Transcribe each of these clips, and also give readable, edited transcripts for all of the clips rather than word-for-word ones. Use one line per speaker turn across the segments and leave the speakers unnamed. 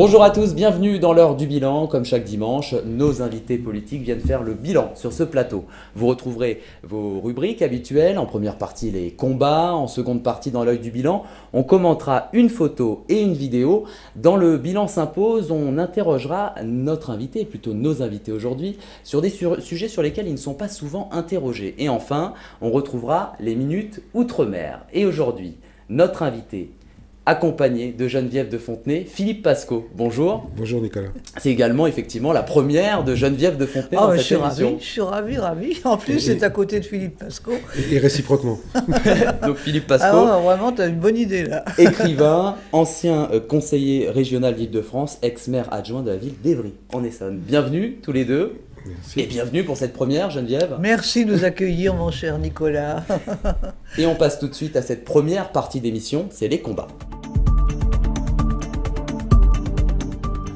Bonjour à tous, bienvenue dans l'heure du bilan. Comme chaque dimanche, nos invités politiques viennent faire le bilan sur ce plateau. Vous retrouverez vos rubriques habituelles. En première partie, les combats. En seconde partie, dans l'œil du bilan, on commentera une photo et une vidéo. Dans le bilan s'impose, on interrogera notre invité, plutôt nos invités aujourd'hui, sur des sujets sur lesquels ils ne sont pas souvent interrogés. Et enfin, on retrouvera les minutes outre-mer. Et aujourd'hui, notre invité, accompagné de Geneviève de Fontenay, Philippe Pascot. Bonjour.
Bonjour Nicolas.
C'est également effectivement la première de Geneviève de Fontenay dans cette émission.
Je suis ravi. En plus, c'est à côté de Philippe Pascot.
Et réciproquement.
Donc Philippe Pascot.
Ah ouais, vraiment, tu as une bonne idée là.
Écrivain, ancien conseiller régional d'Île-de-France, ex-maire adjoint de la ville d'Évry, en Essonne. Bienvenue tous les deux.
Merci.
Et bienvenue pour cette première, Geneviève.
Merci de nous accueillir, mon cher Nicolas.
Et on passe tout de suite à cette première partie d'émission, c'est les combats.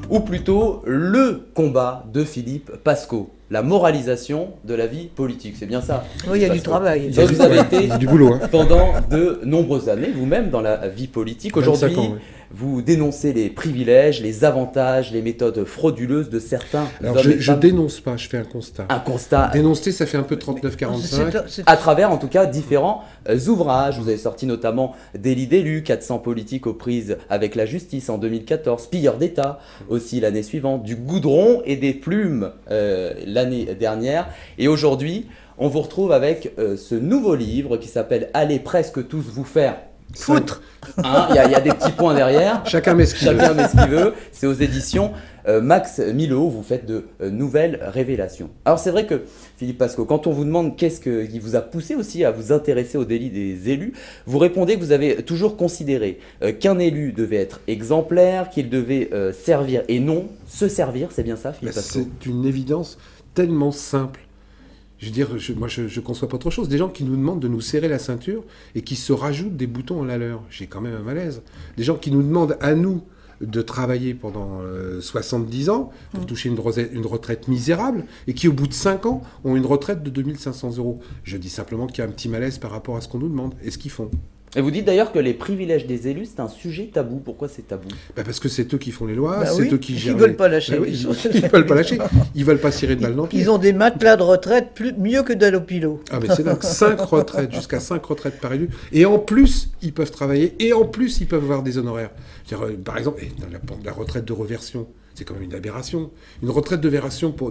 Ou plutôt le combat de Philippe Pascot, la moralisation de la vie politique, c'est bien ça?
Oui, il y a du travail.
Donc vous avez été
du boulot, hein.
Pendant de nombreuses années, vous-même, dans la vie politique. Aujourd'hui, vous dénoncez les privilèges, les avantages, les méthodes frauduleuses de certains
Alors,
hommes et
je
femmes.
dénonce pas, je fais un constat.
Un constat.
Dénoncer, ça fait un peu 39-45.
À travers, en tout cas, différents ouvrages. Vous avez sorti notamment Délit d'élu, 400 politiques aux prises avec la justice en 2014, Pilleurs d'État aussi l'année suivante, du goudron et des plumes l'année dernière. Et aujourd'hui, on vous retrouve avec ce nouveau livre qui s'appelle « Allez presque tous vous faire foutre ». Il y a des petits points derrière.
Chacun met ce qu'il veut.
Chacun met ce qu'il veut. C'est aux éditions Max Milo, vous faites de nouvelles révélations. Alors c'est vrai que, Philippe Pascot, quand on vous demande qu'est-ce qui vous a poussé aussi à vous intéresser au délit des élus, vous répondez que vous avez toujours considéré qu'un élu devait être exemplaire, qu'il devait servir et non se servir, c'est bien ça, Philippe Pascot?
C'est une évidence tellement simple. Je veux dire, moi je conçois pas autre chose. Des gens qui nous demandent de nous serrer la ceinture et qui se rajoutent des boutons à la leur. J'ai quand même un malaise. Des gens qui nous demandent à nous de travailler pendant 70 ans pour toucher une retraite misérable et qui, au bout de 5 ans, ont une retraite de 2500 €. Je dis simplement qu'il y a un petit malaise par rapport à ce qu'on nous demande et ce qu'ils font.
Et vous dites d'ailleurs que les privilèges des élus, c'est un sujet tabou. Pourquoi c'est tabou?
Parce que c'est eux qui font les lois,
Bah
c'est
oui,
eux qui gèrent.
Ils ne veulent pas lâcher.
Ils veulent pas lâcher. Ils veulent pas cirer de balles dans le pied.
Ils ont des matelas de retraite mieux que d'Allopilo.
Ah mais c'est dingue, 5 retraites, jusqu'à 5 retraites par élu. Et en plus, ils peuvent travailler, et en plus, ils peuvent avoir des honoraires. Par exemple, dans la retraite de reversion, c'est quand même une aberration. Une retraite de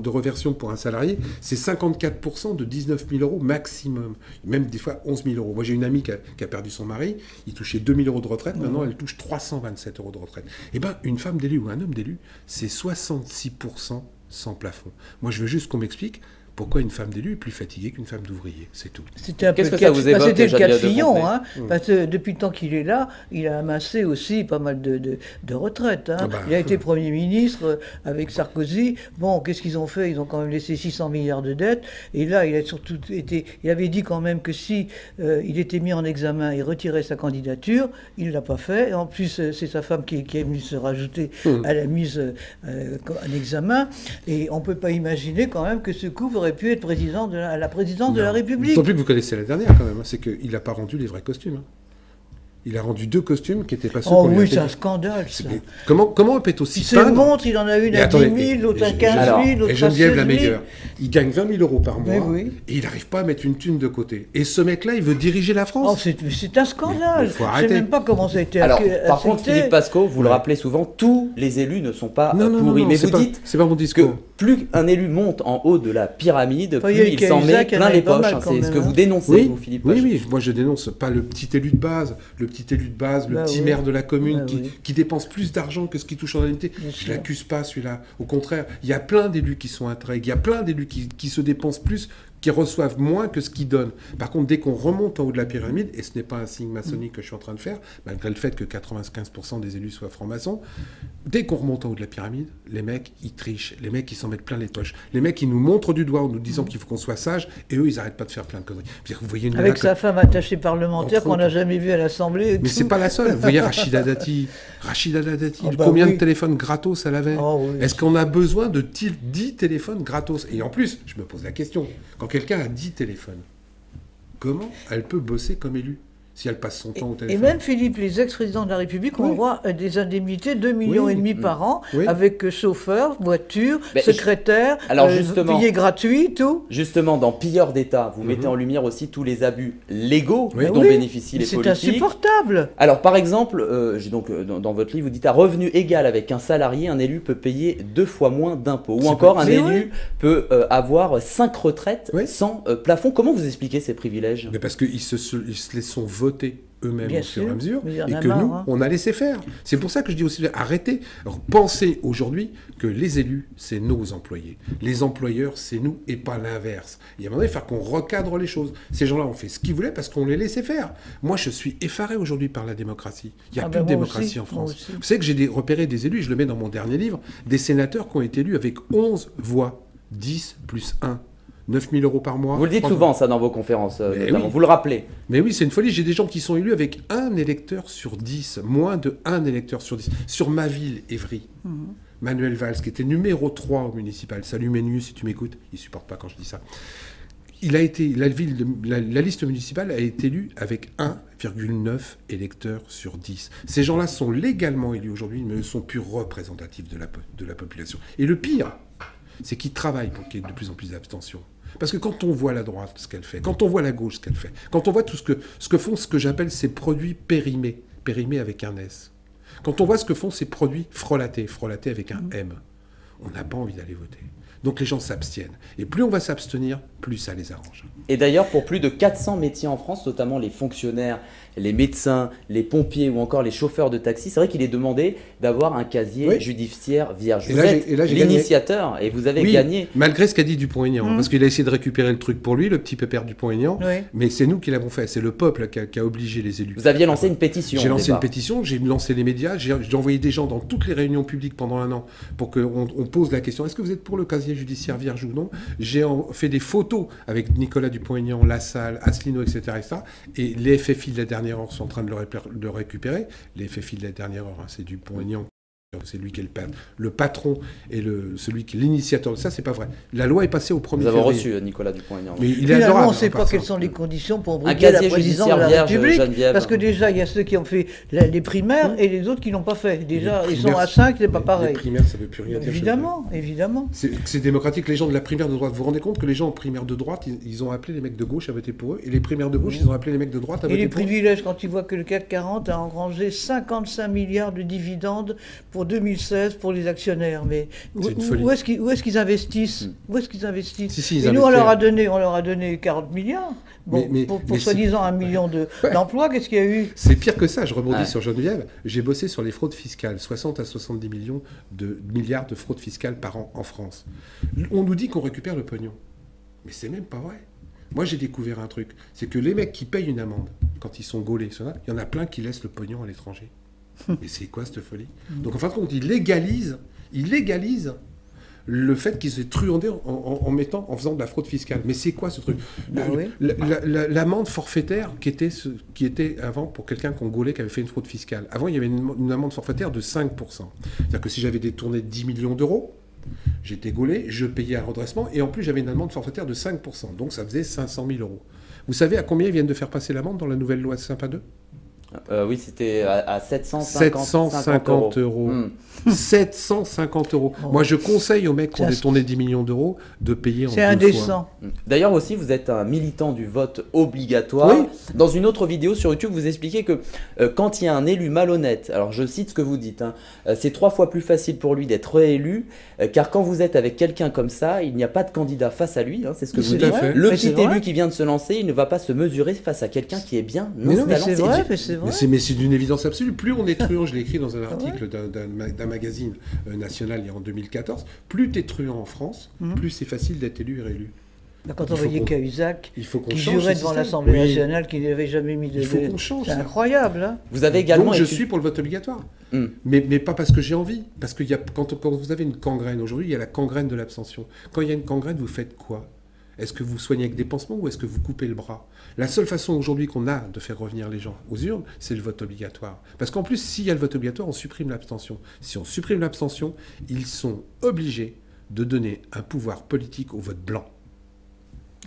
reversion pour un salarié, c'est 54% de 19 000 € maximum. Même des fois 11 000 €. Moi, j'ai une amie qui a perdu son mari, il touchait 2 000 € de retraite, maintenant elle touche 327 € de retraite. Eh bien, une femme d'élu ou un homme d'élu, c'est 66% sans plafond. Moi, je veux juste qu'on m'explique pourquoi une femme d'élu est plus fatiguée qu'une femme d'ouvrier, c'est tout.
C'était un peu
ça vous évoque,
c'était le cas de
Geneviève de
Fillon,
Fontenay?
hein, parce que depuis le temps qu'il est là, il a amassé aussi pas mal de retraites. Hein. Il a été Premier ministre avec Sarkozy. Bon, qu'est-ce qu'ils ont fait? Ils ont quand même laissé 600 milliards de dettes. Et là, il a surtout il avait dit quand même que si il était mis en examen, il retirait sa candidature. Il ne l'a pas fait. Et en plus, c'est sa femme qui est venue se rajouter à la mise en examen. Et on ne peut pas imaginer quand même que ce coup aurait pu être président à la présidence de la République.
Tant plus que vous connaissez la dernière quand même, c'est qu'il n'a pas rendu les vrais costumes. Il a rendu 2 costumes qui n'étaient pas ceux qu'on lui a
oui,
payés.
c'est un scandale, ça.
Comment on peut être aussi
Il se
pingre?
montre, il en a une à 10 000, l'autre à 15 000, l'autre à 16 000.
Et Geneviève la meilleure. Il gagne 20 000 € par mois,
oui.
et il n'arrive pas à mettre une thune de côté. Et ce mec-là, il veut diriger la France.
Oh, c'est un scandale.
Mais faut
Je ne sais
arrêter.
même pas comment ça a été
Alors,
accepté.
par contre, Philippe Pascot, vous le rappelez souvent, tous les élus ne sont pas pourris.
Non,
mais vous dites
c'est pas mon
que
discours.
plus un élu monte en haut de la pyramide,
Enfin,
plus il s'en met
Cahuzac,
plein les
pas
poches.
mal
Hein,
quand
c'est
même,
ce que
hein.
vous dénoncez, vous, Philippe Pascot.
Oui, moi je dénonce pas le petit élu de base, le petit maire de la commune qui dépense plus d'argent que ce qu'il touche en indemnité. Je l'accuse pas celui-là. Au contraire, il y a plein d'élus qui sont intègres, il y a plein d'élus qui se dépensent plus, qui reçoivent moins que ce qu'ils donnent. Par contre, dès qu'on remonte en haut de la pyramide, et ce n'est pas un signe maçonnique que je suis en train de faire, malgré le fait que 95% des élus soient francs-maçons, dès qu'on remonte en haut de la pyramide, les mecs, ils trichent, les mecs, ils s'en mettent plein les poches. Les mecs, ils nous montrent du doigt en nous disant qu'il faut qu'on soit sage, et eux, ils n'arrêtent pas de faire plein de conneries. Vous voyez une
Avec sa femme attachée parlementaire qu'on n'a jamais vue à l'Assemblée.
Mais c'est pas la seule. Vous voyez Rachida Dati, combien de téléphones gratos elle avait? Est-ce qu'on a besoin de 10 téléphones gratos? Et en plus, je me pose la question, quand quelqu'un a 10 téléphones, comment elle peut bosser comme élue? si elle passe son temps au téléphone.
Et même, Philippe, les ex-présidents de la République ont droit à des indemnités 2,5 millions par an, avec chauffeur, voiture, secrétaire, billets gratuits, tout.
Justement, dans Pilleurs d'État, vous mettez en lumière aussi tous les abus légaux dont bénéficient les politiques.
C'est insupportable.
Alors, par exemple, dans votre livre, vous dites à revenu égal avec un salarié, un élu peut payer 2 fois moins d'impôts. Ou encore, un élu peut avoir 5 retraites sans plafond. Comment vous expliquez ces privilèges?
Mais parce qu'ils se les sont votés eux-mêmes au fur et à mesure, et que
marre,
nous, on a laissé faire. C'est pour ça que je dis aussi, arrêtez. Alors, pensez aujourd'hui que les élus, c'est nos employés. Les employeurs, c'est nous, et pas l'inverse. Il y a un moment donné, il faut qu'on recadre les choses. Ces gens-là ont fait ce qu'ils voulaient parce qu'on les laissait faire. Moi, je suis effaré aujourd'hui par la démocratie. Il n'y a plus de démocratie en France. Vous savez que j'ai repéré des élus, je le mets dans mon dernier livre, des sénateurs qui ont été élus avec 11 voix, 10 plus 1. 9 000 € par mois.
Vous le dites souvent, ça, dans vos conférences, notamment. Vous le rappelez.
Mais oui, c'est une folie. J'ai des gens qui sont élus avec 1 électeur sur 10, moins de 1 électeur sur 10. Sur ma ville, Évry, Manuel Valls, qui était numéro 3 au municipal. Salut Ménu, si tu m'écoutes. Il ne supporte pas quand je dis ça. Il a été, la liste municipale a été élue avec 1,9 électeurs sur 10. Ces gens-là sont légalement élus aujourd'hui, mais ne sont plus représentatifs de la population. Et le pire, c'est qu'ils travaillent pour qu'il y ait de plus en plus d'abstention. Parce que quand on voit la droite, ce qu'elle fait, quand on voit la gauche, ce qu'elle fait, quand on voit tout ce que font ce que j'appelle ces produits périmés avec un S, quand on voit ce que font ces produits frelatés avec un M, on n'a pas envie d'aller voter. Donc les gens s'abstiennent. Et plus on va s'abstenir, plus ça les arrange.
Et d'ailleurs, pour plus de 400 métiers en France, notamment les fonctionnaires, les médecins, les pompiers ou encore les chauffeurs de taxi, c'est vrai qu'il est demandé d'avoir un casier judiciaire vierge. Vous êtes l'initiateur et vous avez gagné.
Malgré ce qu'a dit Dupont-Aignan, parce qu'il a essayé de récupérer le truc pour lui, le petit pépère Dupont-Aignan, mais c'est nous qui l'avons fait. C'est le peuple qui a obligé les élus.
Vous aviez lancé une pétition.
J'ai lancé une pétition, j'ai lancé les médias, j'ai envoyé des gens dans toutes les réunions publiques pendant 1 an pour qu'on pose la question, est-ce que vous êtes pour le casier judiciaire vierge ou non? J'ai fait des photos avec Nicolas Dupont-Aignan, Lassalle, Asselineau, etc., et les FFI de la dernière heure sont en train de le récupérer. Les FFI de la dernière heure, c'est Dupont-Aignan. C'est lui qui est le patron et celui qui est l'initiateur de ça, c'est pas vrai. La loi est passée au 1er février.
Nous avons reçu Nicolas Dupont-Aignan.
Mais il est adorable.
On ne sait pas quelles sont les conditions pour briguer la présidence de la République. Parce que déjà, il y a ceux qui ont fait les primaires et les autres qui ne l'ont pas fait. Déjà, ils sont à 5, c'est pas pareil.
Les primaires, ça ne veut plus rien dire.
Évidemment.
C'est démocratique. Les gens de la primaire de droite, vous vous rendez compte que les gens en primaire de droite, ils ont appelé les mecs de gauche à voter pour eux, et les primaires de gauche, ils ont appelé les mecs de droite à voter pour eux.
Et les privilèges, quand tu vois que le CAC 40 a engrangé 55 milliards de dividendes pour 2016 pour les actionnaires, mais où est-ce qu'ils investissent? Où est-ce qu'ils investissent? Et nous, on leur a donné 40 milliards pour soi-disant 1 million d'emplois. Qu'est-ce qu'il y a eu?
C'est pire que ça. Je rebondis sur Geneviève. J'ai bossé sur les fraudes fiscales, 60 à 70 milliards de fraudes fiscales par an en France. On nous dit qu'on récupère le pognon, mais c'est même pas vrai. Moi, j'ai découvert un truc, c'est que les mecs qui payent une amende quand ils sont gaulés, il y en a plein qui laissent le pognon à l'étranger. Et c'est quoi cette folie? Donc en fin de compte, il légalise le fait qu'ils aient truandé en faisant de la fraude fiscale. Mais c'est quoi ce truc? L'amende forfaitaire qui était avant pour quelqu'un qu'on gaulait qui avait fait une fraude fiscale. Avant, il y avait une amende forfaitaire de 5%. C'est-à-dire que si j'avais détourné 10 millions d'euros, j'étais gaulé, je payais un redressement et en plus j'avais une amende forfaitaire de 5%. Donc ça faisait 500 000 euros. Vous savez à combien ils viennent de faire passer l'amende dans la nouvelle loi Sapin 2?
Oui, c'était à 750
euros. 750 euros. Oh. Moi, je conseille aux mecs qui ont détourné 10 millions d'euros de payer en 2 fois.
C'est indécent.
D'ailleurs aussi, vous êtes un militant du vote obligatoire. Oui. Dans une autre vidéo sur YouTube, vous expliquez que quand il y a un élu malhonnête, alors je cite ce que vous dites, c'est 3 fois plus facile pour lui d'être réélu, car quand vous êtes avec quelqu'un comme ça, il n'y a pas de candidat face à lui, c'est ce que vous dites. Le petit élu qui vient de se lancer, il ne va pas se mesurer face à quelqu'un qui est bien installé.
C'est vrai, c'est vrai.
Mais c'est d'une évidence absolue. Plus on est truand, je l'ai écrit dans un article d'un magazine national il y a en 2014, plus tu es truand en France, plus c'est facile d'être élu et réélu.
Quand on voyait Cahuzac, qui jurait devant l'Assemblée nationale, qui n'avait jamais mis de...
Il faut qu'on change.
C'est incroyable. Hein.
Vous avez également...
Donc je suis pour le vote obligatoire. Mais pas parce que j'ai envie. Parce que quand vous avez une gangrène, aujourd'hui, il y a la gangrène de l'abstention. Quand il y a une gangrène, vous faites quoi? Est-ce que vous soignez avec des pansements ou est-ce que vous coupez le bras? La seule façon aujourd'hui qu'on a de faire revenir les gens aux urnes, c'est le vote obligatoire. Parce qu'en plus, s'il y a le vote obligatoire, on supprime l'abstention. Si on supprime l'abstention, ils sont obligés de donner un pouvoir politique au vote blanc.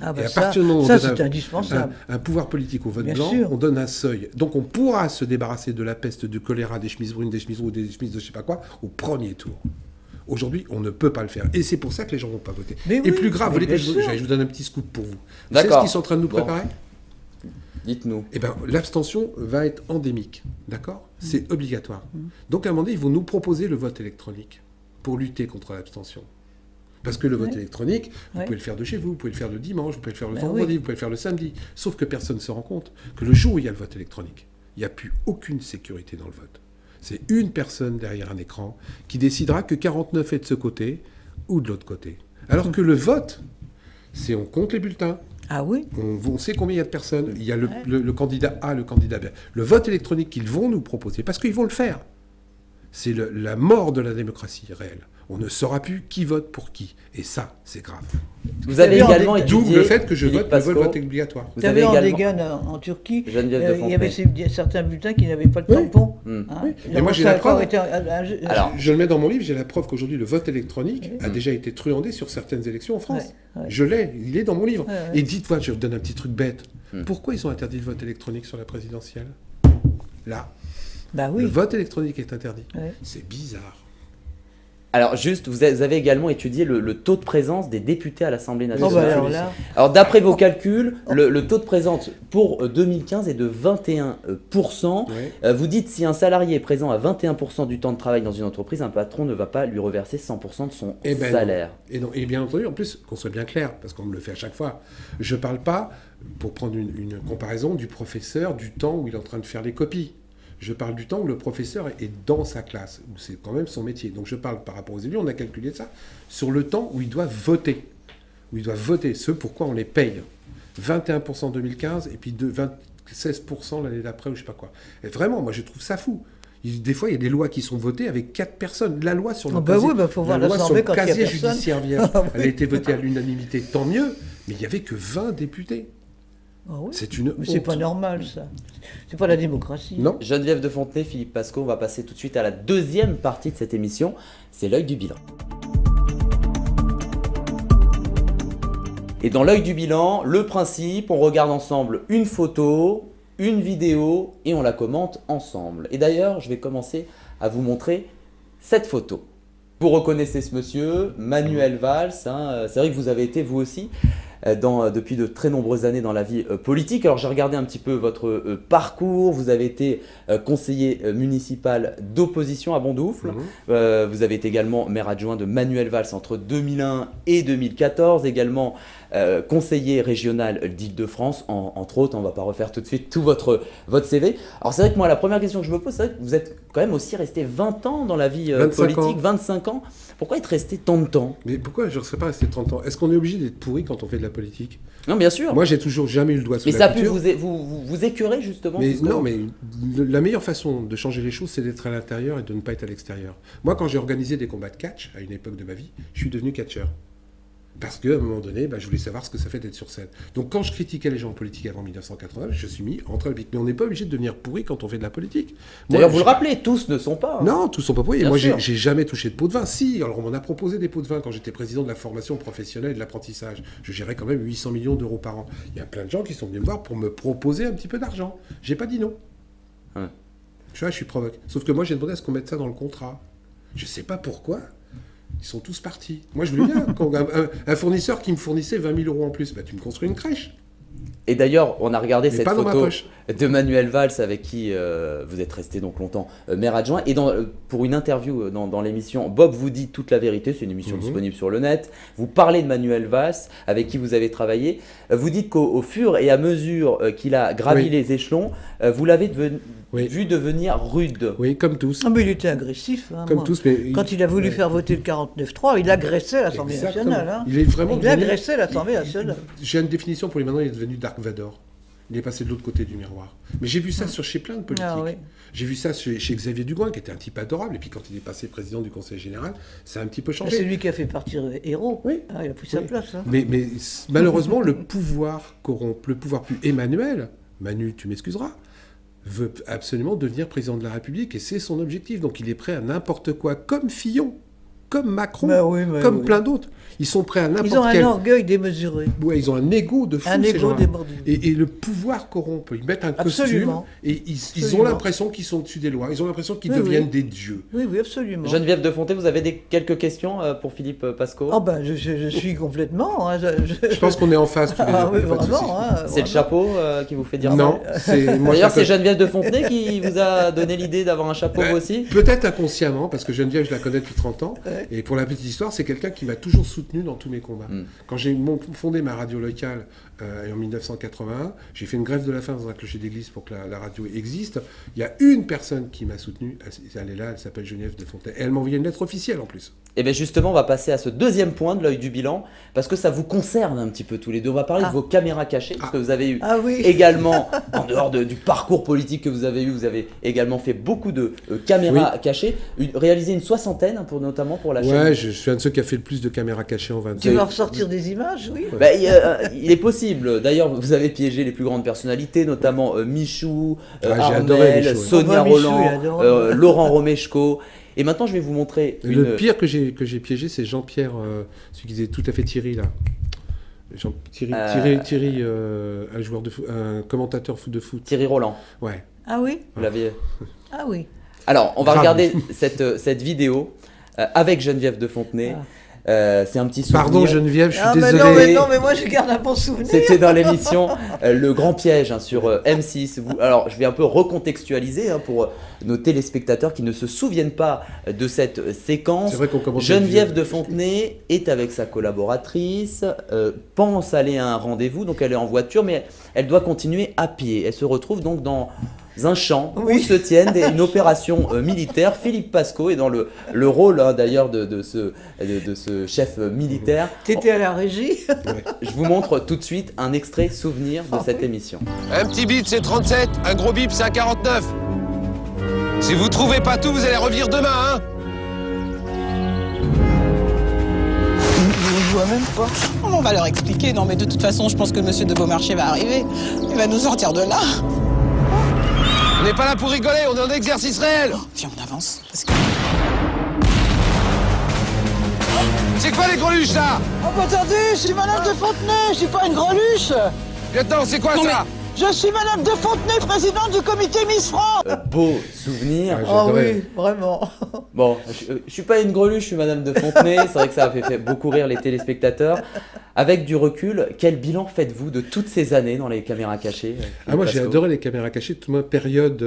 Ah bah
et à partir du moment où
ça
on donne
c'est indispensable.
un pouvoir politique au vote
Bien
blanc,
sûr.
on donne un seuil. Donc on pourra se débarrasser de la peste, du choléra, des chemises brunes, des chemises rouges, des chemises de je sais pas quoi, au premier tour. Aujourd'hui, on ne peut pas le faire. Et c'est pour ça que les gens ne vont pas voter.
Mais
et
oui,
plus grave, vous voulez que je
sûr.
vous donne un petit scoop pour vous. Vous
D'accord.
savez ce qu'ils sont en train de nous préparer?
Dites-nous.
Eh bien, l'abstention va être endémique, d'accord? C'est obligatoire. Donc, à un moment donné, ils vont nous proposer le vote électronique pour lutter contre l'abstention. Parce que le vote électronique, vous pouvez le faire de chez vous, vous pouvez le faire le dimanche, vous pouvez le faire le vendredi, vous pouvez le faire le samedi. Sauf que personne ne se rend compte que le jour où il y a le vote électronique, il n'y a plus aucune sécurité dans le vote. C'est une personne derrière un écran qui décidera que 49 est de ce côté ou de l'autre côté. Alors que le vote, c'est on compte les bulletins.
Ah oui.
On sait combien il y a de personnes. Il y a le candidat A, le candidat B. Le vote électronique qu'ils vont nous proposer, parce qu'ils vont le faire, c'est la mort de la démocratie réelle. On ne saura plus qui vote pour qui. Et ça, c'est grave.
Vous avez également
D'où
étudié...
le fait que je
Philippe
vote le
Pasco.
vote obligatoire.
Vous
Vous
avez
savez, en
également...
Dégane, en Turquie,
Geneviève de
il y avait
Fontenay.
certains bulletins qui n'avaient pas de tampon.
Oui.
Hein.
Et moi, j'ai la preuve.
Alors,
Je le mets dans mon livre, j'ai la preuve qu'aujourd'hui, le vote électronique a déjà été truandé sur certaines élections en France.
Ouais.
Je l'ai, il est dans mon livre.
Ouais.
Et dites-moi, je vous donne un petit truc bête. Pourquoi ils ont interdit le vote électronique sur la présidentielle? Là,
Bah oui.
le vote électronique est interdit.
Ouais.
C'est bizarre.
alors juste, vous avez également étudié le taux de présence des députés à l'Assemblée
Oh
nationale.
bah alors là,
Alors d'après vos calculs, le taux de présence pour 2015 est de 21%.
Ouais.
Vous dites si un salarié est présent à 21% du temps de travail dans une entreprise, un patron ne va pas lui reverser 100% de son
Eh ben
salaire.
Et bien entendu, en plus, qu'on soit bien clair, parce qu'on me le fait à chaque fois, je ne parle pas, pour prendre une comparaison, du professeur, du temps où il est en train de faire les copies. Je parle du temps où le professeur est dans sa classe, où c'est quand même son métier. Donc je parle par rapport aux élus, on a calculé ça, sur le temps où ils doivent voter. Où ils doivent voter, ce pourquoi on les paye. 21% en 2015, et puis 16% l'année d'après, ou je sais pas quoi. Et vraiment, moi je trouve ça fou. Des fois, il y a des lois qui sont votées avec 4 personnes. La loi sur le casier,
faut voir
la loi sur
l'Assemblée
le
quand il y a
casier
personne.
judiciaire vierge, elle a été votée à l'unanimité, tant mieux, mais il n'y avait que 20 députés.
Ah oui.
C'est une
Mais c'est
honte.
pas normal ça. C'est pas la démocratie.
Non.
Geneviève de Fontenay, Philippe Pasco, on va passer tout de suite à la deuxième partie de cette émission, c'est l'œil du bilan. Et dans l'œil du bilan, le principe, on regarde ensemble une photo, une vidéo et on la commente ensemble. Et d'ailleurs, je vais commencer à vous montrer cette photo. Vous reconnaissez ce monsieur, Manuel Valls, hein, c'est vrai que vous avez été vous aussi depuis de très nombreuses années dans la vie politique. Alors j'ai regardé un petit peu votre parcours, vous avez été conseiller municipal d'opposition à Bondoufle, vous avez été également maire adjoint de Manuel Valls entre 2001 et 2014, également conseiller régional d'Île-de-France, entre autres, on ne va pas refaire tout de suite tout votre CV. Alors c'est vrai que moi la première question que je me pose, c'est vrai que vous êtes quand même aussi resté 20 ans dans la vie politique, 25 ans. Pourquoi être resté tant de temps?
Mais pourquoi je ne serais pas resté 30 ans? Est-ce qu'on est obligé d'être pourri quand on fait de la politique?
Non, bien sûr.
Moi, j'ai toujours jamais eu le doigt sous
Mais
la
ça a pu
couture.
vous écœurer justement.
Mais non, mais la meilleure façon de changer les choses, c'est d'être à l'intérieur et de ne pas être à l'extérieur. Moi, quand j'ai organisé des combats de catch, à une époque de ma vie, je suis devenu catcheur. Parce qu'à un moment donné, je voulais savoir ce que ça fait d'être sur scène. Donc quand je critiquais les gens en politique avant 1980, je suis mis entre la politique. Mais on n'est pas obligé de devenir pourri quand on fait de la politique.
D'ailleurs, vous le rappelez, tous ne sont pas. Hein.
Non, tous sont pas pourris. Et
Bien
moi,
sûr.
j'ai jamais touché de pot de vin. Si, alors on m'en a proposé des pots de vin quand j'étais président de la formation professionnelle et de l'apprentissage. Je gérais quand même 800 millions d'euros par an. Il y a plein de gens qui sont venus me voir pour me proposer un petit peu d'argent. J'ai pas dit non.
Ouais.
Tu vois, je suis provoque. Sauf que moi, j'ai demandé à ce qu'on mette ça dans le contrat. Je sais pas pourquoi. Ils sont tous partis. Moi, je voulais bien. Un fournisseur qui me fournissait 20 000 euros en plus, tu me construis une crèche.
Et d'ailleurs, on a regardé
Mais
cette
pas dans ma
photo
poche.
de Manuel Valls avec qui vous êtes resté donc longtemps maire adjoint. Et pour une interview dans l'émission, Bob vous dit toute la vérité, c'est une émission disponible sur le net. Vous parlez de Manuel Valls avec qui vous avez travaillé. Vous dites qu'au fur et à mesure qu'il a gravi les échelons, vous l'avez vu devenir rude.
Oui, comme tous.
Ah, mais il était agressif. Hein,
Comme
moi.
tous, mais
Quand il a voulu faire voter le 49-3, il agressait l'Assemblée
Exactement.
nationale. Hein.
Il est vraiment
Il
devenu-
agressait l'Assemblée nationale.
J'ai une définition pour lui maintenant, il est devenu Dark Vador. Il est passé de l'autre côté du miroir. Mais j'ai vu ça chez plein de politiques.
Ah oui.
J'ai vu ça chez Xavier Dugouin, qui était un type adorable. Et puis quand il est passé président du Conseil général, ça a un petit peu
C'est
changé.
lui qui a fait partir Hérault.
Oui.
Ah, il a pris sa
Oui.
place. Hein.
Mais malheureusement, le pouvoir corrompt. Le pouvoir plus Emmanuel, Manu, tu m'excuseras, veut absolument devenir président de la République. Et c'est son objectif. Donc il est prêt à n'importe quoi, comme Fillon. comme Macron,
oui.
plein d'autres. Ils sont prêts à n'importe quel...
Ils ont un orgueil démesuré.
Ouais, ils ont un ego de fou.
Un ego démordu.
Et le pouvoir corrompt. Ils mettent un costume et ils ont l'impression qu'ils sont au-dessus des lois. Ils ont l'impression qu'ils deviennent des dieux.
Oui, absolument.
Geneviève de Fontenay, vous avez quelques questions pour Philippe Pasco?
Ah ben, je suis complètement... Hein,
je pense qu'on est en face tous les deux.
Ah oui, vraiment.
C'est le chapeau qui vous fait dire
non,
ça? Non, d'ailleurs c'est Geneviève de Fontenay qui vous a donné l'idée d'avoir un chapeau vous aussi?
Peut-être inconsciemment, parce que Geneviève, je la connais depuis 30 ans. Ouais. Et pour la petite histoire, c'est quelqu'un qui m'a toujours soutenu dans tous mes combats. Quand j'ai fondé ma radio locale en 1981, j'ai fait une grève de la faim dans un clocher d'église pour que la radio existe. Il y a une personne qui m'a soutenu, elle est là, elle s'appelle Geneviève de Fontenay. Et elle m'a envoyé une lettre officielle en plus.
Et bien justement, on va passer à ce deuxième point de l'œil du bilan, parce que ça vous concerne un petit peu tous les deux. On va parler de vos caméras cachées, parce que vous avez eu également, en dehors du parcours politique que vous avez également fait beaucoup de caméras cachées, réalisé une soixantaine, notamment pour la chaîne.
Ouais, je suis un de ceux qui a fait le plus de caméras cachées en 20 ans.
Tu vas ressortir des images, oui.
Bah, il est possible. D'ailleurs, vous avez piégé les plus grandes personnalités, notamment Michou, Armel, Sonia Rolland, Laurent Romeshko. Et maintenant, je vais vous montrer.
Le pire que j'ai piégé, c'est Jean-Pierre, celui qui disait tout à fait Thierry là. Thierry, un joueur de foot, un commentateur de foot.
Thierry Roland.
Ouais.
Ah oui.
Vous l'aviez.
Ah oui.
Alors, on va regarder cette vidéo avec Geneviève de Fontenay. C'est un petit souvenir.
Pardon Geneviève, je suis désolé.
Non, mais moi je garde un bon souvenir.
C'était dans l'émission Le Grand Piège sur M6. Alors je vais un peu recontextualiser pour nos téléspectateurs qui ne se souviennent pas de cette séquence.
C'est vrai qu'on commence.
Geneviève de Fontenay est avec sa collaboratrice, pense aller à un rendez-vous, donc elle est en voiture, mais elle doit continuer à pied. Elle se retrouve donc dans un champ où se tiennent une opération militaire. Philippe Pasco est dans le rôle d'ailleurs de ce chef militaire.
T'étais à la régie.
Je vous montre tout de suite un extrait souvenir de cette émission.
Un petit bip c'est 37, un gros bip c'est un 49. Si vous trouvez pas tout, vous allez revenir demain, hein.
Je vois même pas. On va leur expliquer. Non mais de toute façon, je pense que monsieur de Beaumarchais va arriver. Il va nous sortir de là.
On n'est pas là pour rigoler, on est en exercice réel.
Viens, on avance. Parce que...
C'est quoi les greluches là?
Oh bah attendez, je suis madame de Fontenay, je suis pas une greluche.
Lieutenant, c'est quoi ça?
Je suis madame de Fontenay, présidente du comité Miss France.
Beau souvenir.
Oh oui, vraiment.
Bon, je suis pas une greluche, je suis madame de Fontenay. C'est vrai que ça a fait beaucoup rire les téléspectateurs. Avec du recul, quel bilan faites-vous de toutes ces années dans les caméras cachées?
Moi j'ai adoré les caméras cachées, toute ma période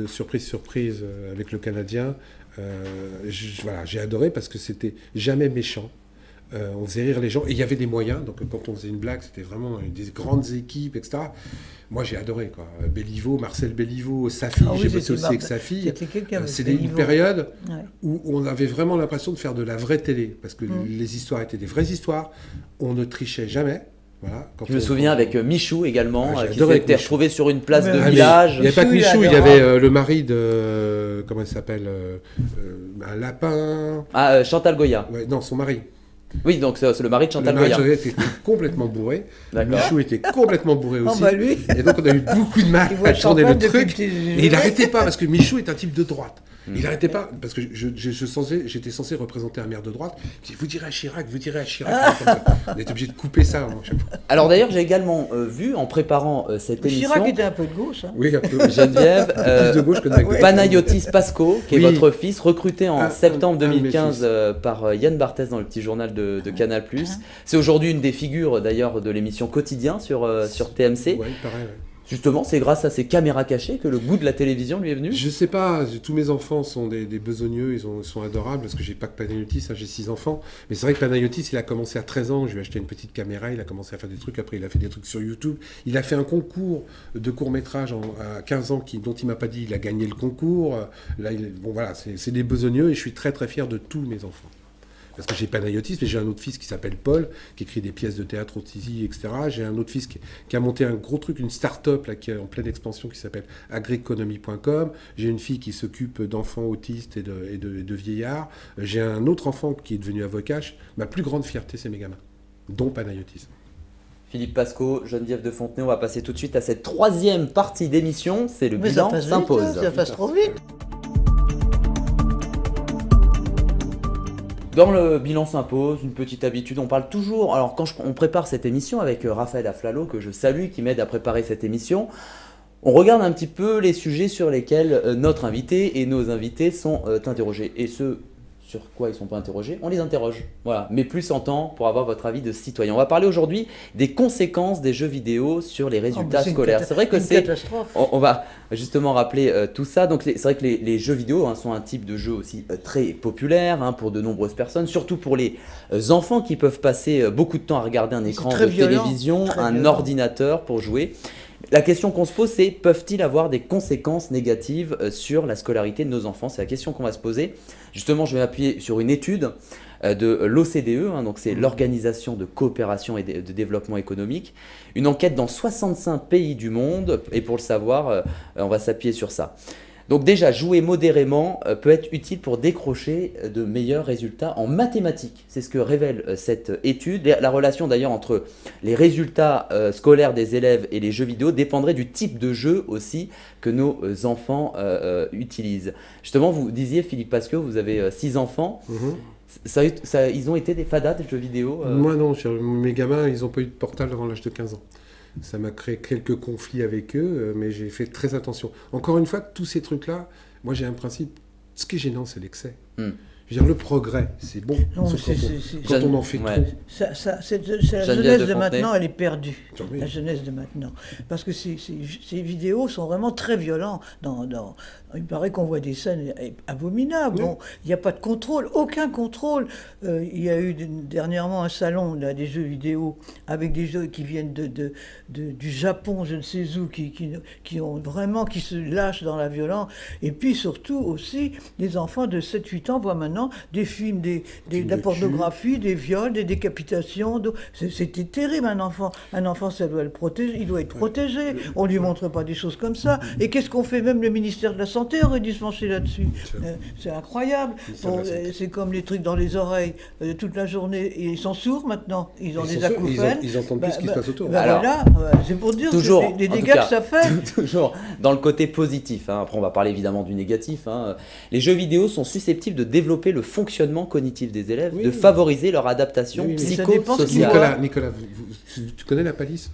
surprise avec le Canadien. Voilà, j'ai adoré parce que c'était jamais méchant. On faisait rire les gens et il y avait des moyens. Donc quand on faisait une blague, c'était vraiment des grandes équipes, etc. Moi j'ai adoré quoi. Béliveau, Marcel Béliveau, sa fille, j'ai bossé aussi avec sa fille. C'était une période où on avait vraiment l'impression de faire de la vraie télé parce que les histoires étaient des vraies histoires. On ne trichait jamais. Voilà,
je me souviens avec Michou également, qui s'était retrouvé sur une place de village.
Il n'y avait pas que Michou, il y avait le mari de... Comment il s'appelle un lapin.
Ah, Chantal Goya.
Ouais, non, son mari.
Oui, donc c'est le mari de Chantal Goya.
Le mari de Chantal était complètement bourré. Michou était complètement bourré aussi.
Lui.
Et donc on a eu beaucoup de mal à tourner le truc. Et il n'arrêtait pas parce que Michou est un type de droite. Il n'arrêtait pas, parce que j'étais censé représenter un maire de droite. Il dit, vous direz à Chirac, vous direz à Chirac. On était obligé de couper ça.
Alors d'ailleurs, j'ai également vu, en préparant cette émission...
Chirac était un peu de gauche. Hein.
Oui, un peu.
Geneviève,
plus de gauche que de gauche.
Panayotis Pasco, qui est votre fils, recruté en septembre 2015 par Yann Barthès dans le petit journal de Canal+. C'est aujourd'hui une des figures, d'ailleurs, de l'émission Quotidien sur TMC.
Oui, pareil,
Justement, c'est grâce à ces caméras cachées que le goût de la télévision lui est venu?
Je sais pas, tous mes enfants sont des besogneux, ils sont adorables, parce que j'ai pas que Panayotis, j'ai 6 enfants. Mais c'est vrai que Panayotis, il a commencé à 13 ans, je lui ai acheté une petite caméra, il a commencé à faire des trucs, après il a fait des trucs sur YouTube. Il a fait un concours de court-métrage à 15 ans, dont il m'a pas dit, il a gagné le concours. Là, bon voilà, c'est des besogneux, et je suis très très fier de tous mes enfants. Parce que j'ai Panayotis, mais j'ai un autre fils qui s'appelle Paul, qui écrit des pièces de théâtre aussi, etc. J'ai un autre fils qui a monté un gros truc, une start-up là, qui est en pleine expansion, qui s'appelle agriconomie.com. J'ai une fille qui s'occupe d'enfants autistes et de vieillards. J'ai un autre enfant qui est devenu avocat. Ma plus grande fierté, c'est mes gamins, dont Panayotis.
Philippe Pasco, Geneviève de Fontenay, on va passer tout de suite à cette troisième partie d'émission. C'est le bilan s'impose.
Ça passe trop vite.
Dans le bilan s'impose, une petite habitude, on parle toujours, alors quand on prépare cette émission avec Raphaël Aflalo, que je salue, qui m'aide à préparer cette émission, on regarde un petit peu les sujets sur lesquels notre invité et nos invités sont interrogés. Et ceux sur quoi ils ne sont pas interrogés, on les interroge. Voilà, mais plus en temps pour avoir votre avis de citoyen. On va parler aujourd'hui des conséquences des jeux vidéo sur les résultats scolaires. C'est vrai que c'est... On va justement rappeler tout ça. Donc c'est vrai que les jeux vidéo sont un type de jeu aussi très populaire pour de nombreuses personnes, surtout pour les enfants qui peuvent passer beaucoup de temps à regarder un écran de télévision, un ordinateur pour jouer. La question qu'on se pose, c'est peuvent-ils avoir des conséquences négatives sur la scolarité de nos enfants? C'est la question qu'on va se poser. Justement, je vais m'appuyer sur une étude de l'OCDE, donc c'est l'Organisation de coopération et de développement économique. Une enquête dans 65 pays du monde, et pour le savoir, on va s'appuyer sur ça. Donc déjà, jouer modérément peut être utile pour décrocher de meilleurs résultats en mathématiques. C'est ce que révèle cette étude. La relation d'ailleurs entre les résultats scolaires des élèves et les jeux vidéo dépendrait du type de jeu aussi que nos enfants utilisent. Justement, vous disiez, Philippe Pasqueux, vous avez 6 enfants. Ils ont été des fadas des jeux vidéo
Moi non, mes gamins, ils n'ont pas eu de portable avant l'âge de 15 ans. Ça m'a créé quelques conflits avec eux, mais j'ai fait très attention. Encore une fois, tous ces trucs-là, moi j'ai un principe, ce qui est gênant, c'est l'excès. Je veux dire, le progrès, c'est bon,
non,
quand on en fait trop.
La jeunesse de maintenant, elle est perdue. La jeunesse de maintenant. Parce que ces vidéos sont vraiment très violentes. Il paraît qu'on voit des scènes abominables. Bon, il n'y a pas de contrôle, aucun contrôle. Il y a eu dernièrement un salon des jeux vidéo avec des jeux qui viennent du Japon, je ne sais où, qui se lâchent dans la violence. Et puis surtout aussi, les enfants de 7-8 ans voient maintenant des films, de la pornographie, des viols, des décapitations. C'était terrible, un enfant. Un enfant, ça doit le protéger, il doit être protégé. On ne lui montre pas des choses comme ça. Et qu'est-ce qu'on fait? Même le ministère de la Santé aurait dû se pencher là-dessus. C'est incroyable. C'est comme les trucs dans les oreilles toute la journée. Et ils sont sourds maintenant. Ils ont des acouphènes.
Ils entendent plus ce qui se passe autour.
Voilà, c'est pour dire les dégâts que ça fait.
Toujours dans le côté positif. Après, on va parler évidemment du négatif. Les jeux vidéo sont susceptibles de développer le fonctionnement cognitif des élèves, de favoriser leur adaptation psychosociale.
Nicolas, tu connais la palisse?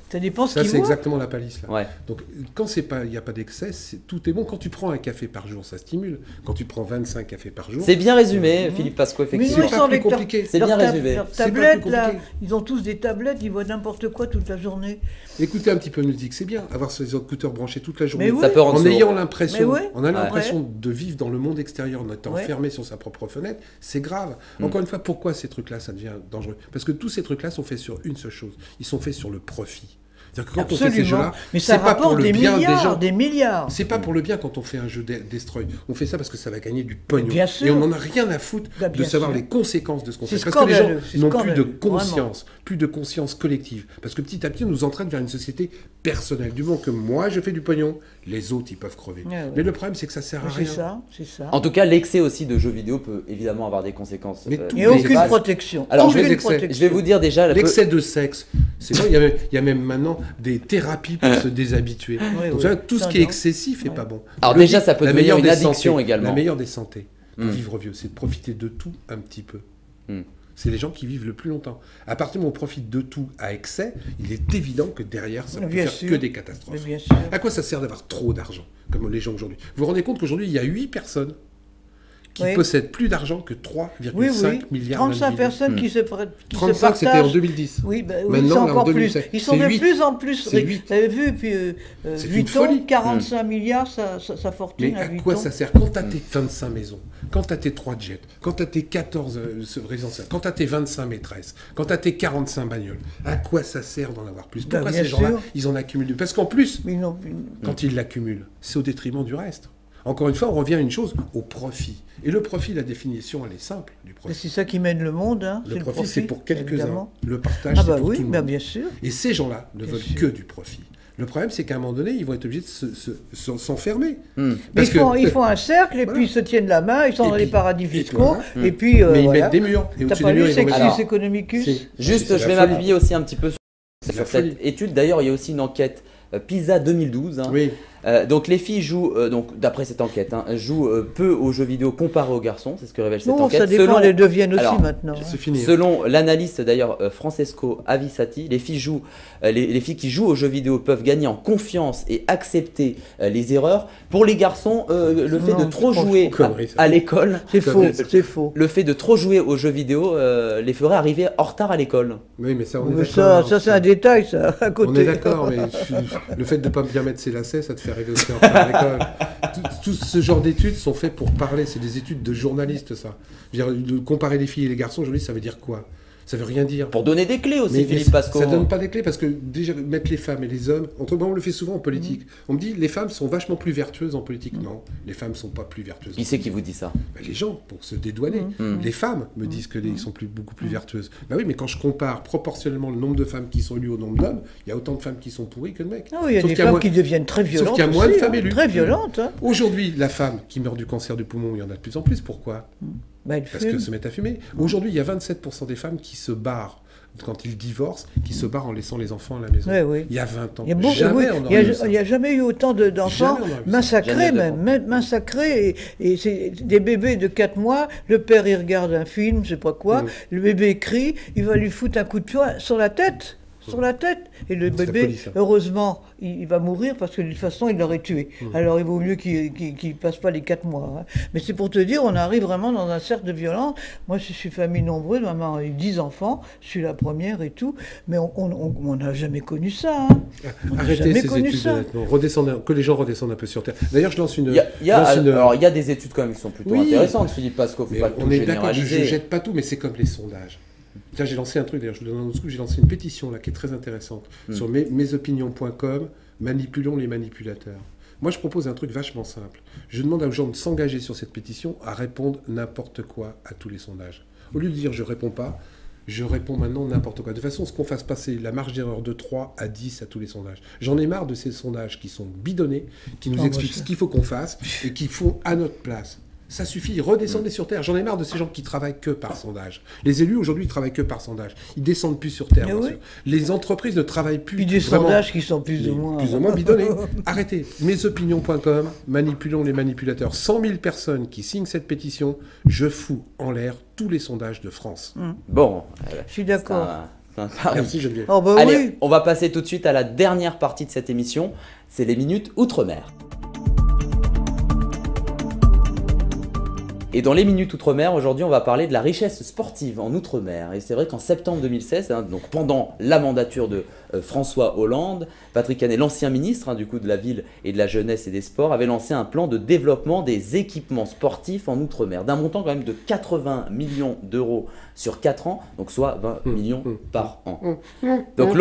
Ça dépend ce
ça,
qu'ils
c'est
voient.
exactement la palisse. Là.
Ouais.
Donc, quand il n'y a pas d'excès, tout est bon. Quand tu prends un café par jour, ça stimule. Quand tu prends 25 cafés par jour...
C'est bien résumé, Philippe Pasqueux, effectivement.
Mais ils sont avec
c'est bien résumé.
Leurs tablettes, là, ils ont tous des tablettes, ils voient n'importe quoi toute la journée.
Écouter un petit peu de musique, c'est bien. Avoir ses écouteurs branchés toute la journée.
Ça peut rendre
en ayant l'impression,
on
a l'impression de vivre dans le monde extérieur, en étant enfermé sur sa propre fenêtre, c'est grave. Encore une fois, pourquoi ces trucs-là, ça devient dangereux? Parce que tous ces trucs-là sont faits sur une seule chose. Ils sont faits sur le profit. C'est-à-dire que quand on fait ces jeux-là, c'est pas pour le bien des gens.
Des milliards.
C'est pas pour le bien quand on fait un jeu Destroy. On fait ça parce que ça va gagner du pognon.
Bien sûr.
Et on n'en a rien à foutre de savoir les conséquences de ce qu'on fait. Parce que les gens n'ont plus de conscience collective. Parce que petit à petit, on nous entraîne vers une société personnelle. Du moment que moi, je fais du pognon, les autres, ils peuvent crever. Mais le problème, c'est que ça sert à rien.
C'est ça.
En tout cas, l'excès aussi de jeux vidéo peut évidemment avoir des conséquences.
Et aucune protection.
Alors, je vais vous dire déjà...
L'excès de sexe, c'est bon, il y a même maintenant des thérapies pour se déshabituer. Donc, tout ce qui est excessif n'est pas bon.
Alors déjà, ça peut devenir une addiction également.
La meilleure des santé pour vivre vieux, c'est de profiter de tout un petit peu. C'est les gens qui vivent le plus longtemps. À partir du moment où on profite de tout à excès, il est évident que derrière, ça ne peut faire que des catastrophes. À quoi ça sert d'avoir trop d'argent, comme les gens aujourd'hui? Vous vous rendez compte qu'aujourd'hui, il y a 8 personnes qui possèdent plus d'argent que 3,5 milliards
35 personnes qui se partagent.
35, c'était en 2010.
Maintenant, là, en 2016. Ils sont de plus en plus. Vous avez vu, puis 8 ans, 45 milliards, sa fortune.
Mais à quoi ça sert? Quand tu as tes 25 maisons, quand tu as tes 3 jets, quand tu as tes 14 résidences, quand tu as tes 25 maîtresses, quand tu as tes 45 bagnoles, à quoi ça sert d'en avoir plus? Pourquoi ces gens-là, ils en accumulent? Parce qu'en plus, quand ils l'accumulent, c'est au détriment du reste. Encore une fois, on revient à une chose, au profit. Et le profit, la définition, elle est simple du profit.
C'est ça qui mène le monde.
Le profit, c'est pour quelques-uns. Le partage, c'est pour tout le monde.
Bien sûr.
Et ces gens-là ne veulent que du profit. Le problème, c'est qu'à un moment donné, ils vont être obligés de s'enfermer.
Ils font un cercle, et puis ils se tiennent la main, ils sont dans les paradis fiscaux, et puis...
Mais ils mettent des murs.
T'as pas lu Sexus Economicus?
Juste, je vais m'appuyer aussi un petit peu sur cette étude. D'ailleurs, il y a aussi une enquête PISA 2012 Donc les filles jouent, donc d'après cette enquête, jouent peu aux jeux vidéo comparé aux garçons, c'est ce que révèle cette enquête.
Ça dépend, elles deviennent aussi maintenant.
C'est fini.
Selon l'analyste d'ailleurs Francesco Avisati, les filles qui jouent aux jeux vidéo peuvent gagner en confiance et accepter les erreurs. Pour les garçons, le fait de trop jouer à l'école,
c'est faux.
Le fait de trop jouer aux jeux vidéo les ferait arriver en retard à l'école.
Oui, mais ça, on est d'accord.
Ça c'est un détail, ça, à côté.
On est d'accord, mais le fait de ne pas bien mettre ses lacets, ça te fait arriver aussi en retard à l'école. Tout ce genre d'études sont faits pour parler. C'est des études de journalistes, ça. Je veux dire, de comparer les filles et les garçons, aujourd'hui, ça veut dire quoi? Ça veut rien dire.
Pour donner des clés aussi, Philippe Pasco.
Ça donne pas des clés parce que déjà mettre les femmes et les hommes, on le fait souvent en politique. On me dit les femmes sont vachement plus vertueuses en politique. Non, les femmes sont pas plus vertueuses.
Qui c'est qui vous dit ça?
Les gens, pour se dédouaner. Les femmes me disent qu'ils sont beaucoup plus vertueuses. Bah oui, mais quand je compare proportionnellement le nombre de femmes qui sont élues au nombre d'hommes, il y a autant de femmes qui sont pourries que de mecs.
Ah oui, il y a des femmes qui deviennent très violentes.
Sauf qu'il y a moins de femmes élues.
Très violentes.
Aujourd'hui, la femme qui meurt du cancer du poumon, il y en a de plus en plus. Pourquoi? Parce qu'elles se mettent à fumer. Aujourd'hui, il y a 27% des femmes qui se barrent quand ils divorcent, qui se barrent en laissant les enfants à la maison. Il y a 20 ans. Il
n'y a jamais eu autant d'enfants massacrés, massacrés. Et c'est des bébés de 4 mois, le père il regarde un film, je sais pas quoi, le bébé crie, il va lui foutre un coup de poing sur la tête. Et le bébé, heureusement, il va mourir parce que de toute façon, il l'aurait tué. Alors, il vaut mieux qu'il passe pas les 4 mois. Mais c'est pour te dire, on arrive vraiment dans un cercle de violence. Moi, je suis famille nombreuse, maman a eu 10 enfants, je suis la première et tout, mais on n'a jamais connu ça.
Arrêtez ces études, honnêtement. Que les gens redescendent un peu sur Terre. D'ailleurs, je lance une...
Alors, il y a des études quand même qui sont plutôt intéressantes, Philippe Pasco, faut pas tout généraliser.
On est d'accord, je jette pas tout, mais c'est comme les sondages. Là, j'ai lancé un truc, d'ailleurs, je vous donne un autre coup, j'ai lancé une pétition là, qui est très intéressante sur mesopinions.com, manipulons les manipulateurs. Moi, je propose un truc vachement simple. Je demande aux gens de s'engager sur cette pétition à répondre n'importe quoi à tous les sondages. Au lieu de dire je réponds pas, je réponds maintenant n'importe quoi. De façon à ce qu'on fasse passer la marge d'erreur de 3 à 10 à tous les sondages. J'en ai marre de ces sondages qui sont bidonnés, qui nous expliquent ce qu'il faut qu'on fasse et qui font à notre place. Ça suffit, redescendez sur Terre. J'en ai marre de ces gens qui travaillent que par sondage. Les élus, aujourd'hui, ils travaillent que par sondage. Ils descendent plus sur Terre. Les entreprises ne travaillent plus.
Puis des sondages qui sont plus ou moins
bidonnés. Arrêtez. Mesopinions.com, manipulons les manipulateurs. 100 000 personnes qui signent cette pétition. Je fous en l'air tous les sondages de France.
Bon.
Je suis d'accord.
Merci Geneviève.
Allez, on va passer tout de suite à la dernière partie de cette émission. C'est les minutes Outre-mer. Et dans les minutes Outre-mer, aujourd'hui, on va parler de la richesse sportive en Outre-mer. Et c'est vrai qu'en septembre 2016, donc pendant la mandature de François Hollande, Patrick Canet, l'ancien ministre du coup de la Ville et de la Jeunesse et des Sports, avait lancé un plan de développement des équipements sportifs en Outre-mer, d'un montant quand même de 80 millions d'euros sur 4 ans, donc soit 20 millions par an. Donc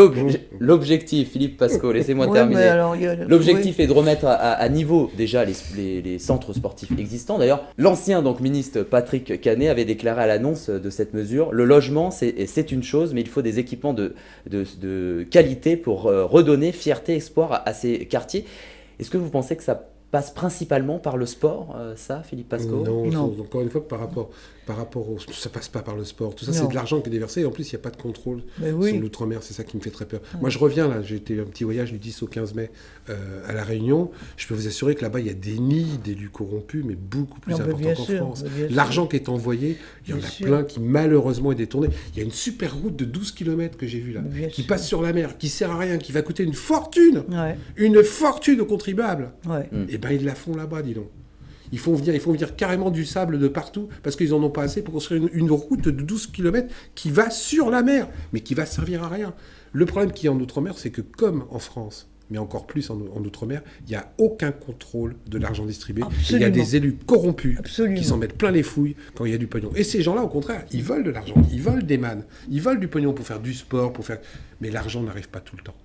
l'objectif, Philippe Pasco, laissez-moi terminer. L'objectif est de remettre à niveau déjà les centres sportifs existants. D'ailleurs, l'ancien ministre Patrick Canet avait déclaré à l'annonce de cette mesure: le logement c'est une chose, mais il faut des équipements de qualité pour redonner fierté, espoir à ces quartiers. Est-ce que vous pensez que ça passe principalement par le sport, ça, Philippe Pasco?
Non, encore une fois, par rapport au... Ça passe pas par le sport. Tout ça, c'est de l'argent qui est déversé. Et en plus, il n'y a pas de contrôle sur l'outre-mer. C'est ça qui me fait très peur. Moi, je reviens, là. J'ai été un petit voyage du 10 au 15 mai à La Réunion. Je peux vous assurer que là-bas, il y a des nids d'élus corrompus, mais beaucoup plus importants qu'en France. L'argent qui est envoyé, il y en a plein qui, malheureusement, est détourné. Il y a une super route de 12 km que j'ai vue, là, qui passe sur la mer, qui sert à rien, qui va coûter une fortune. Une fortune aux contribuables. Et ben, ils la font là-bas, dis donc. Ils font venir carrément du sable de partout parce qu'ils n'en ont pas assez pour construire une route de 12 km qui va sur la mer, mais qui va servir à rien. Le problème qu'il y a en Outre-mer, c'est que comme en France, mais encore plus en Outre-mer, il n'y a aucun contrôle de l'argent distribué. Il y a des élus corrompus qui s'en mettent plein les fouilles quand il y a du pognon. Et ces gens-là, au contraire, ils veulent de l'argent, ils veulent des mannes, ils veulent du pognon pour faire du sport, mais l'argent n'arrive pas tout le temps.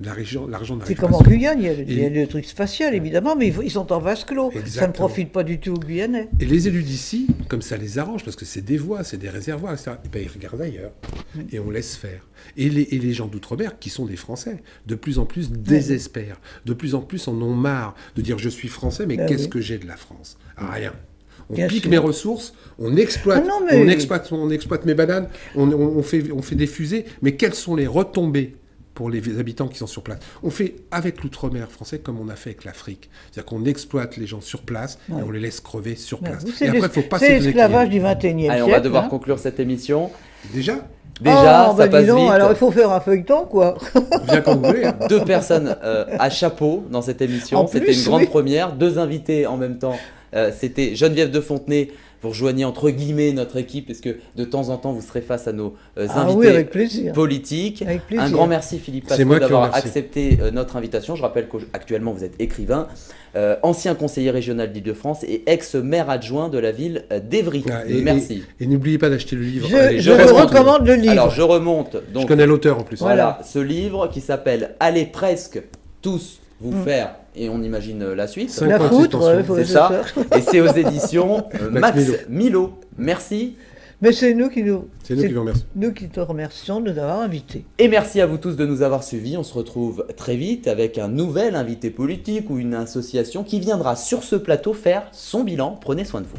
L'argent n'arrive pas.
C'est comme en Guyane, il y a le truc spatial, évidemment, mais ils sont en vase clos. Exactement. Ça ne profite pas du tout aux Guyanais.
Et les élus d'ici, comme ça les arrange, parce que c'est des voies, c'est des réservoirs, etc., et ben, ils regardent ailleurs. Et on laisse faire. Et les gens d'outre-mer, qui sont des Français, de plus en plus désespèrent. De plus en plus en ont marre de dire « je suis Français, mais qu'est-ce que j'ai de la France ?» Rien. On pique mes ressources, on exploite mes bananes, on fait des fusées, mais quelles sont les retombées pour les habitants qui sont sur place. On fait avec l'outre-mer français comme on a fait avec l'Afrique. C'est-à-dire qu'on exploite les gens sur place et on les laisse crever sur place.
C'est
c'est
l'esclavage du 21e siècle.
Allez, on va devoir conclure cette émission.
Déjà,
ça passe vite.
Alors il faut faire un feuilleton, quoi.
Bien quand vous voulez.
2 personnes à chapeau dans cette émission. C'était une grande première. 2 invités en même temps. C'était Geneviève de Fontenay. Vous rejoignez entre guillemets notre équipe, parce que de temps en temps vous serez face à nos invités politiques. Un grand merci Philippe Passeau d'avoir accepté notre invitation. Je rappelle qu'actuellement vous êtes écrivain, ancien conseiller régional d'Île-de-France et ex-maire adjoint de la ville d'Évry. Merci.
Et n'oubliez pas d'acheter le livre.
Je recommande le livre.
Alors je remonte. Donc,
je connais l'auteur en plus.
Voilà, ce livre qui s'appelle Allez presque tous vous faire, et on imagine la suite.
La foutre,
c'est ça. Et c'est aux éditions Max Milo. Merci.
Mais c'est nous qui vous
remercions.
Nous qui te remercions de nous avoir invités.
Et merci à vous tous de nous avoir suivis. On se retrouve très vite avec un nouvel invité politique ou une association qui viendra sur ce plateau faire son bilan. Prenez soin de vous.